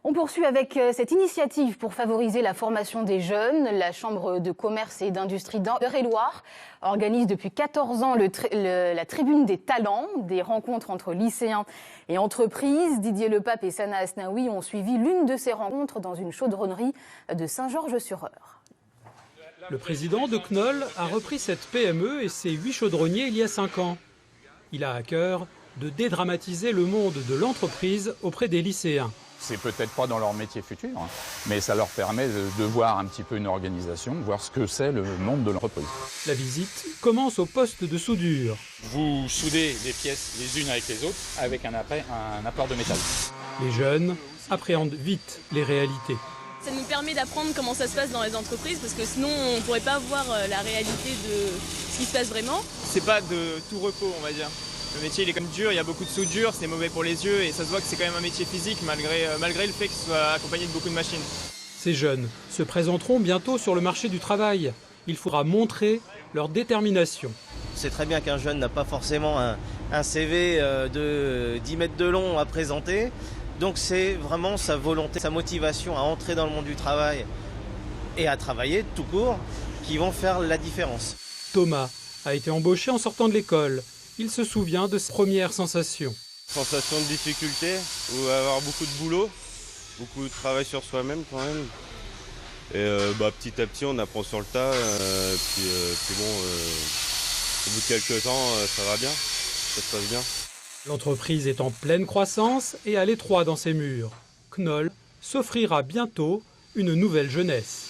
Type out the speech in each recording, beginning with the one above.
On poursuit avec cette initiative pour favoriser la formation des jeunes. La Chambre de commerce et d'industrie d'Eure-et-Loir organise depuis 14 ans la Tribune des talents, des rencontres entre lycéens et entreprises. Didier Lepape et Sana Asnaoui ont suivi l'une de ces rencontres dans une chaudronnerie de Saint-Georges-sur-Eure. Le président de Knoll a repris cette PME et ses 8 chaudronniers il y a 5 ans. Il a à cœur de dédramatiser le monde de l'entreprise auprès des lycéens. C'est peut-être pas dans leur métier futur, mais ça leur permet de voir un petit peu une organisation, voir ce que c'est le monde de l'entreprise. La visite commence au poste de soudure. Vous soudez les pièces les unes avec les autres avec un apport de métal. Les jeunes appréhendent vite les réalités. Ça nous permet d'apprendre comment ça se passe dans les entreprises parce que sinon on ne pourrait pas voir la réalité de ce qui se passe vraiment. C'est pas de tout repos, on va dire. Le métier il est quand même dur, il y a beaucoup de soudure, c'est mauvais pour les yeux et ça se voit que c'est quand même un métier physique malgré le fait qu'il soit accompagné de beaucoup de machines. Ces jeunes se présenteront bientôt sur le marché du travail. Il faudra montrer leur détermination. C'est très bien qu'un jeune n'a pas forcément un CV de 10 mètres de long à présenter. Donc c'est vraiment sa volonté, sa motivation à entrer dans le monde du travail et à travailler tout court qui vont faire la différence. Thomas a été embauché en sortant de l'école. Il se souvient de ses premières sensations. Sensation de difficulté, ou avoir beaucoup de boulot, beaucoup de travail sur soi-même quand même. Et petit à petit on apprend sur le tas, puis bon, au bout de quelques temps ça va bien, ça se passe bien. L'entreprise est en pleine croissance et à l'étroit dans ses murs. Knoll s'offrira bientôt une nouvelle jeunesse.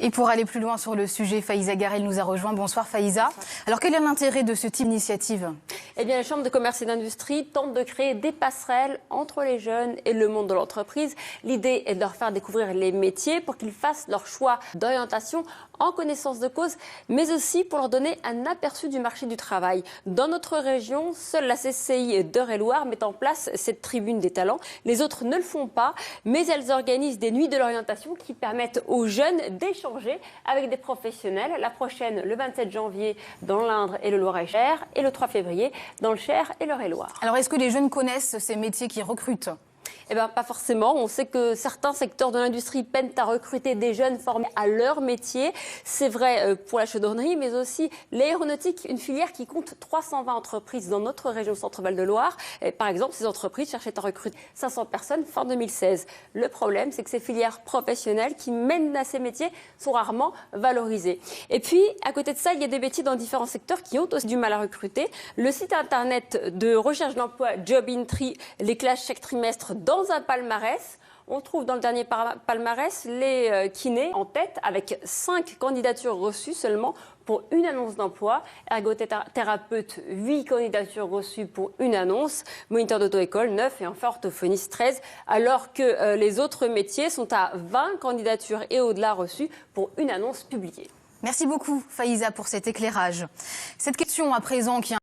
Et pour aller plus loin sur le sujet, Faïza Garel nous a rejoint. Bonsoir Faïza. Alors quel est l'intérêt de ce type d'initiative ? Eh bien, la Chambre de commerce et d'industrie tente de créer des passerelles entre les jeunes et le monde de l'entreprise. L'idée est de leur faire découvrir les métiers pour qu'ils fassent leur choix d'orientation en connaissance de cause, mais aussi pour leur donner un aperçu du marché du travail. Dans notre région, seule la CCI d'Eure-et-Loir met en place cette tribune des talents. Les autres ne le font pas, mais elles organisent des nuits de l'orientation qui permettent aux jeunes d'échanger avec des professionnels. La prochaine, le 27 janvier, dans l'Indre et le Loir-et-Cher, et le 3 février, dans le Cher et l'Eure-et-Loir. Alors, est-ce que les jeunes connaissent ces métiers qui recrutent ? Eh bien, pas forcément. On sait que certains secteurs de l'industrie peinent à recruter des jeunes formés à leur métier. C'est vrai pour la chaudronnerie, mais aussi l'aéronautique, une filière qui compte 320 entreprises dans notre région Centre-Val de Loire. Et par exemple, ces entreprises cherchaient à recruter 500 personnes fin 2016. Le problème, c'est que ces filières professionnelles qui mènent à ces métiers sont rarement valorisées. Et puis, à côté de ça, il y a des métiers dans différents secteurs qui ont aussi du mal à recruter. Le site internet de recherche d'emploi JobInTree les classe chaque trimestre dans un palmarès. On trouve dans le dernier palmarès les kinés en tête avec 5 candidatures reçues seulement pour une annonce d'emploi. Ergothérapeute, 8 candidatures reçues pour une annonce. Moniteur d'auto-école, 9 et enfin orthophoniste, 13. Alors que les autres métiers sont à 20 candidatures et au-delà reçues pour une annonce publiée. Merci beaucoup Faïza pour cet éclairage. Cette question à présent qui